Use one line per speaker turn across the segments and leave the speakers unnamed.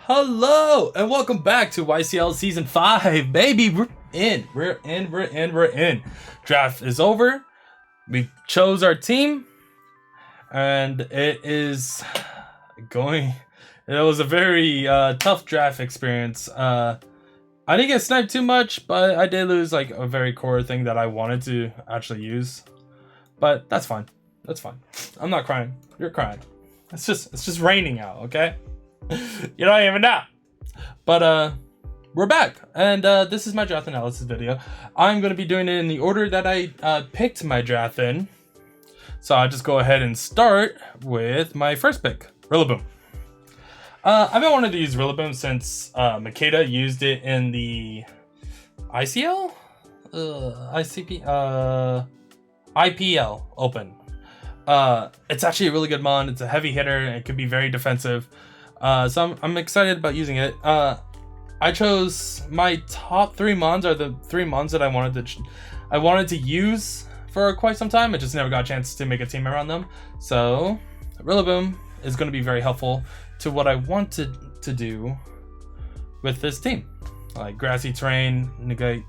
Hello and welcome back to YCL Season 5, baby. We're in. Draft is over. We chose our team and it was a very tough draft experience. I didn't get sniped too much, but I did lose like a very core thing that I wanted to actually use. But that's fine. That's fine. I'm not crying. You're crying. It's just raining out, okay? You don't even know. But we're back, and this is my draft analysis video. I'm going to be doing it in the order that I picked my draft in. So I'll just go ahead and start with my first pick, Rillaboom. I've been wanting to use Rillaboom since Makeda used it in the ICL? IPL Open. It's actually a really good mon. It's a heavy hitter, and it could be very defensive. So I'm excited about using it. I chose my top 3 mons are the 3 mons that I wanted to use for quite some time. I just never got a chance to make a team around them. So Rillaboom is going to be very helpful to what I wanted to do with this team, like grassy terrain, negate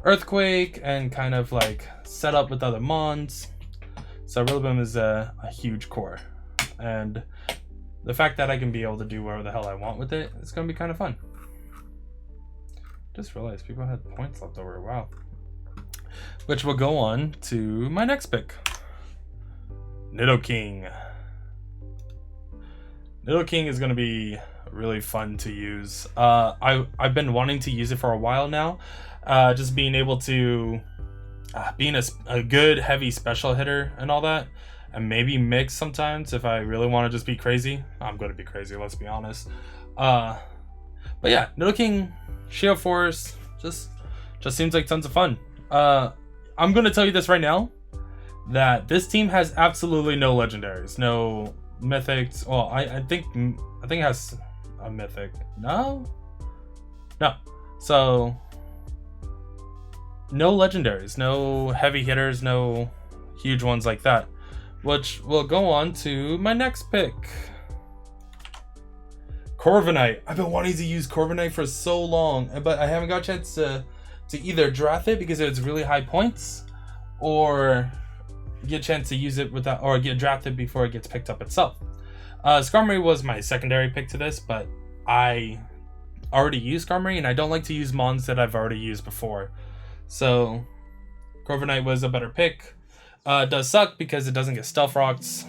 earthquake, and kind of like set up with other mons. So Rillaboom is a huge core, and the fact that I can be able to do whatever the hell I want with it, it's going to be kind of fun. Just realized people had points left over. Wow. Which will go on to my next pick. Nitto King. Nitto King is going to be really fun to use. I've been wanting to use it for a while now. Just being able to... being a good heavy special hitter and all that. And maybe mix sometimes if I really want to just be crazy. I'm going to be crazy, let's be honest. But yeah, Nitto King, Shield Force, just seems like tons of fun. I'm going to tell you this right now, that this team has absolutely no legendaries, no mythics. Well, I think it has a mythic. No. So no legendaries, no heavy hitters, no huge ones like that. Which will go on to my next pick. Carbonite. I've been wanting to use Carbonite for so long, but I haven't got a chance to either draft it because it's really high points, or get a chance to use it without, or get drafted before it gets picked up itself. Skarmory was my secondary pick to this, but I already used Skarmory, and I don't like to use mons that I've already used before. So Carbonite was a better pick. It does suck because it doesn't get stealth rocks.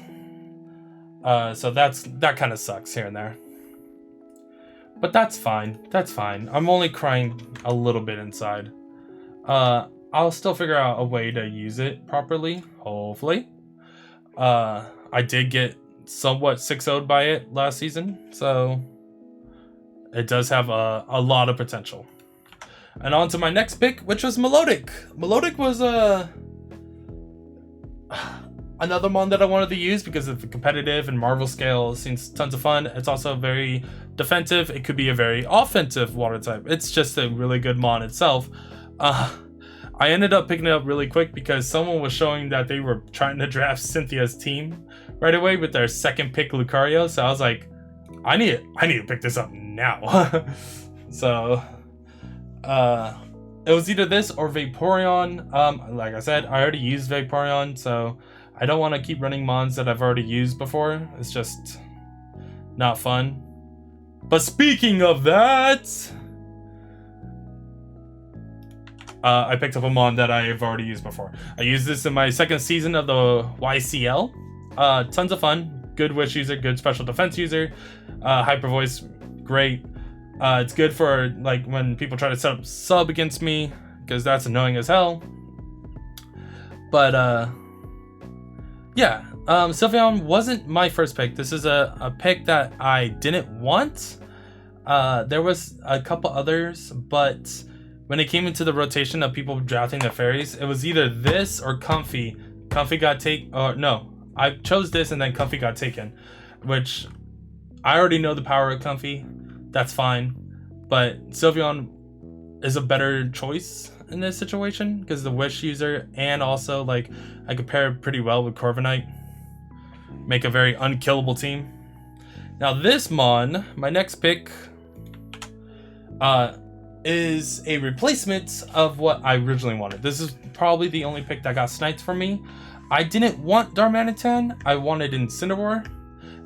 So that kind of sucks here and there. But that's fine. That's fine. I'm only crying a little bit inside. I'll still figure out a way to use it properly, hopefully. I did get somewhat 6-0'd by it last season, so it does have a lot of potential. And on to my next pick, which was Melodic. Melodic was another mon that I wanted to use because of the competitive and Marvel scale. It seems tons of fun. It's also very defensive. It could be a very offensive water type. It's just a really good mon itself. I ended up picking it up really quick because someone was showing that they were trying to draft Cynthia's team right away with their second pick, Lucario. So I was like, I need to pick this up now. So it was either this or Vaporeon. Like I said, I already used Vaporeon, so I don't want to keep running mons that I've already used before. It's just not fun. But speaking of that, I picked up a mon that I've already used before. I used this in my second season of the YCL. Tons of fun. Good wish user, good special defense user. Hyper voice, great. It's good for like when people try to set up sub against me, because that's annoying as hell. But yeah, Sylveon wasn't my first pick. This is a pick that I didn't want. There was a couple others, but when it came into the rotation of people drafting the fairies, it was either this or Comfy. Comfy got taken, or no, I chose this and then Comfy got taken, which I already know the power of Comfy. That's fine, but Sylveon is a better choice in this situation because the Wish user, and also like I could pair it pretty well with Carbonite, make a very unkillable team. Now this mon, my next pick, is a replacement of what I originally wanted. This is probably the only pick that got sniped for me. I didn't want Darmanitan. I wanted Incineroar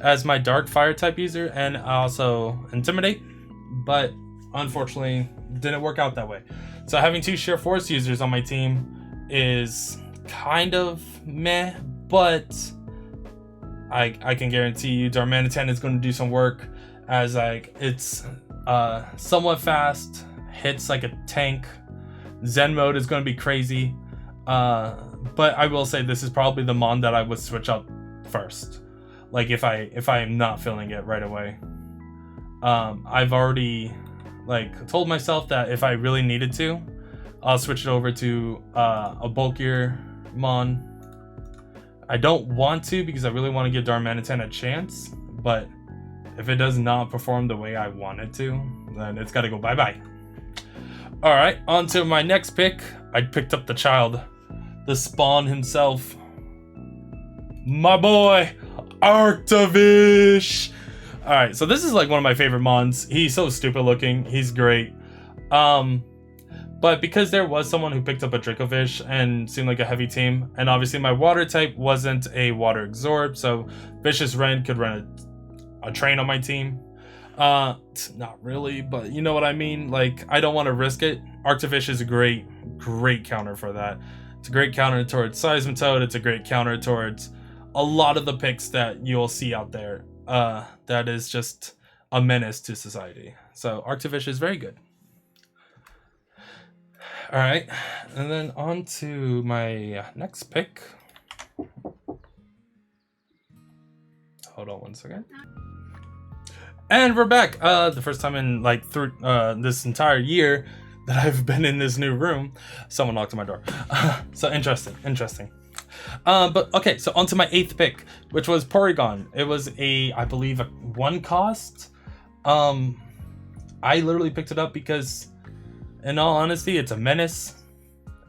as my Dark Fire type user, and also Intimidate, but unfortunately didn't work out that way. So having 2 Sheer Force users on my team is kind of meh, but I can guarantee you Darmanitan is going to do some work, as like it's somewhat fast, hits like a tank. Zen mode is going to be crazy, but I will say this is probably the mon that I would switch up first, like if I am not feeling it right away. I've already like told myself that if I really needed to, I'll switch it over to a bulkier mon. I don't want to because I really want to give Darmanitan a chance, but if it does not perform the way I want it to, then it's got to go bye-bye. Alright, on to my next pick. I picked up the child, the spawn himself, my boy, Arctivish. Alright, so this is like one of my favorite mons. He's so stupid looking. He's great. But because there was someone who picked up a Drinkazole and seemed like a heavy team, and obviously my water type wasn't a water absorb, so Vicious Ren could run a train on my team. Not really, but you know what I mean? Like, I don't want to risk it. Arctivish is a great counter for that. It's a great counter towards Seismitoad. It's a great counter towards a lot of the picks that you'll see out there. That is just a menace to society. So Arctivish is very good. All right, and then on to my next pick. Hold on one second. And we're back. The first time in like through this entire year that I've been in this new room. Someone knocked on my door. So interesting. But okay, so on to my 8th pick, which was Porygon. It was I believe a 1 cost. I literally picked it up because, in all honesty, it's a menace,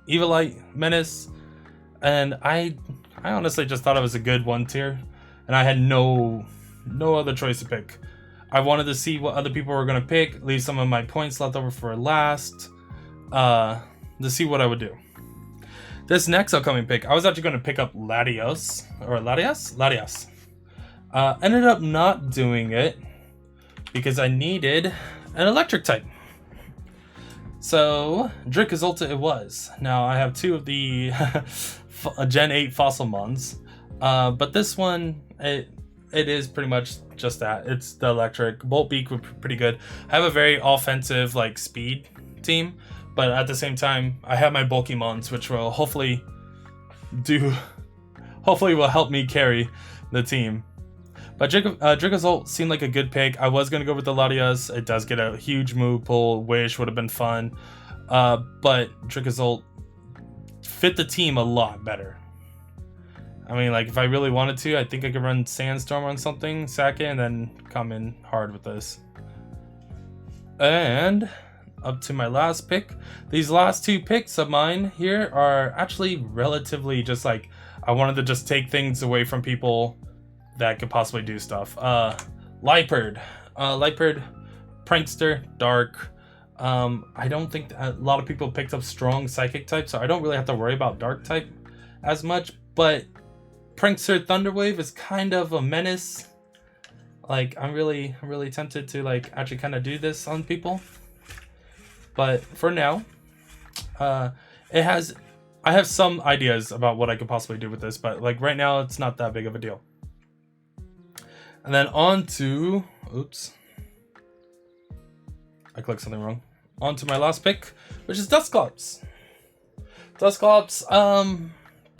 Evilite menace, and I honestly just thought it was a good 1 tier, and I had no other choice to pick. I wanted to see what other people were gonna pick, leave some of my points left over for last, to see what I would do. This next upcoming pick, I was actually gonna pick up Latios. Ended up not doing it because I needed an electric type. So Drinkazole it was. Now I have 2 of the Gen 8 fossil mons, but this one it is pretty much just that. It's the electric. Bolt Beak would be pretty good. I have a very offensive like speed team, but at the same time I have my bulky mons, which will hopefully will help me carry the team. But Drinkazole seemed like a good pick. I was going to go with the Latios. It does get a huge move pull. Wish would have been fun. But Drinkazole fit the team a lot better. I mean, like, if I really wanted to, I think I could run Sandstorm on something, sack it, and then come in hard with this. And up to my last pick. These last 2 picks of mine here are actually relatively just like, I wanted to just take things away from people that could possibly do stuff. Liepard, Prankster, Dark. I don't think a lot of people picked up strong Psychic type, so I don't really have to worry about Dark type as much. But Prankster Thunderwave is kind of a menace. Like, I'm really tempted to like actually kind of do this on people. But for now, I have some ideas about what I could possibly do with this, but like right now it's not that big of a deal. And then on to, oops, I clicked something wrong. On to my last pick, which is Dusclops. Dusclops, kind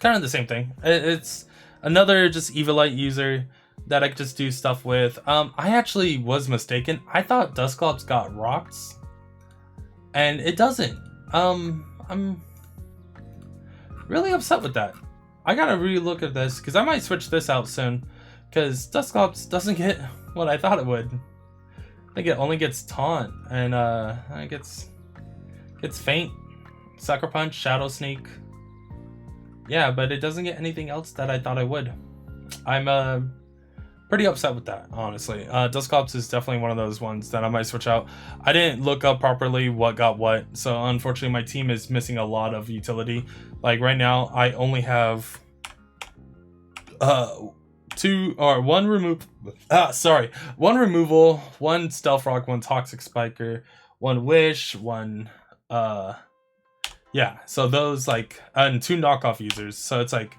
of the same thing. It's another just Evilite user that I could just do stuff with. I actually was mistaken. I thought Dusclops got rocks, and it doesn't. I'm really upset with that. I gotta relook at this because I might switch this out soon. Because Dusclops doesn't get what I thought it would. I think it only gets Taunt and it gets Faint. Sucker Punch, Shadow Sneak. Yeah, but it doesn't get anything else that I thought I would. I'm pretty upset with that, honestly. Dusclops is definitely one of those ones that I might switch out. I didn't look up properly what got what, so unfortunately my team is missing a lot of utility. Like right now, I only have one removal, one Stealth Rock, one Toxic Spiker, one Wish, one yeah, so those like, and 2 knockoff users. So it's like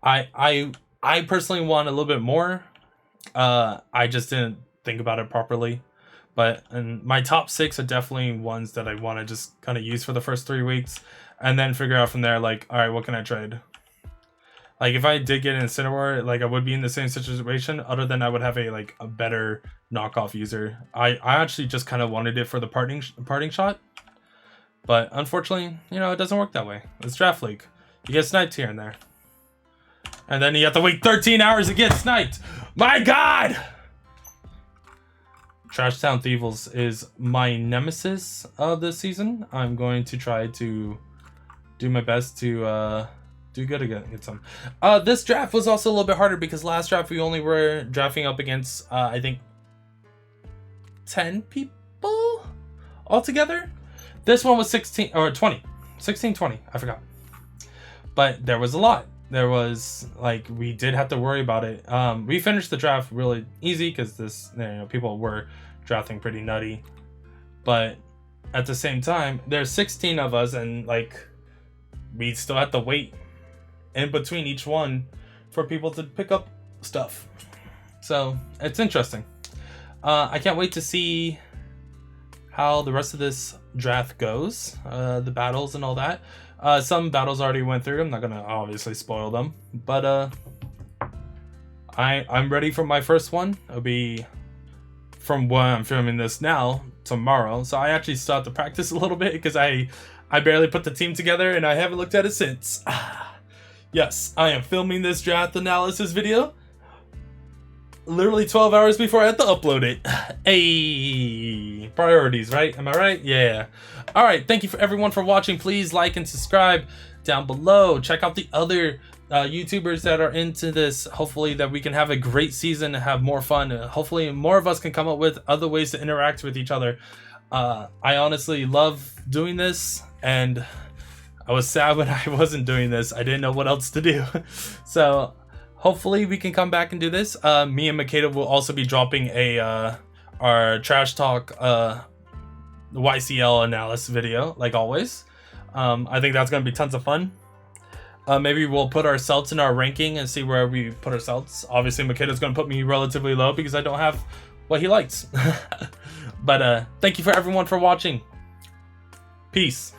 I personally want a little bit more. I just didn't think about it properly. But and my top 6 are definitely ones that I want to just kind of use for the first 3 weeks, and then figure out from there, like, all right, what can I trade? Like if I did get an Incineroar, like I would be in the same situation, other than I would have a better knockoff user. I actually just kind of wanted it for the parting shot. But unfortunately, you know, it doesn't work that way. It's Draft League. You get sniped here and there. And then you have to wait 13 hours to get sniped. My God! Trash Town Thievals is my nemesis of this season. I'm going to try to do my best to do good again. Get some. This draft was also a little bit harder because last draft we only were drafting up against, I think, 10 people altogether. This one was 16 or 20. 16, 20. I forgot. But there was a lot. There was, like, we did have to worry about it. We finished the draft really easy because this, you know, people were drafting pretty nutty. But at the same time, there's 16 of us, and, like, we still have to wait in between each one for people to pick up stuff. So, it's interesting. I can't wait to see how the rest of this draft goes, the battles and all that. Some battles already went through. I'm not gonna obviously spoil them, but I'm ready for my first one. It'll be, from when I'm filming this now, tomorrow. So I actually still have to practice a little bit because I barely put the team together and I haven't looked at it since. Yes, I am filming this draft analysis video literally 12 hours before I have to upload it. Hey, priorities, right? Am I right? Yeah. All right, thank you for everyone for watching. Please like and subscribe down below. Check out the other YouTubers that are into this. Hopefully that we can have a great season and have more fun. Hopefully more of us can come up with other ways to interact with each other. I honestly love doing this, and I was sad when I wasn't doing this. I didn't know what else to do. So hopefully we can come back and do this. Me and Makeda will also be dropping a our trash talk YCL analysis video, like always. I think that's gonna be tons of fun. Maybe we'll put ourselves in our ranking and see where we put ourselves. Obviously Makeda's gonna put me relatively low because I don't have what he likes. But thank you for everyone for watching. Peace.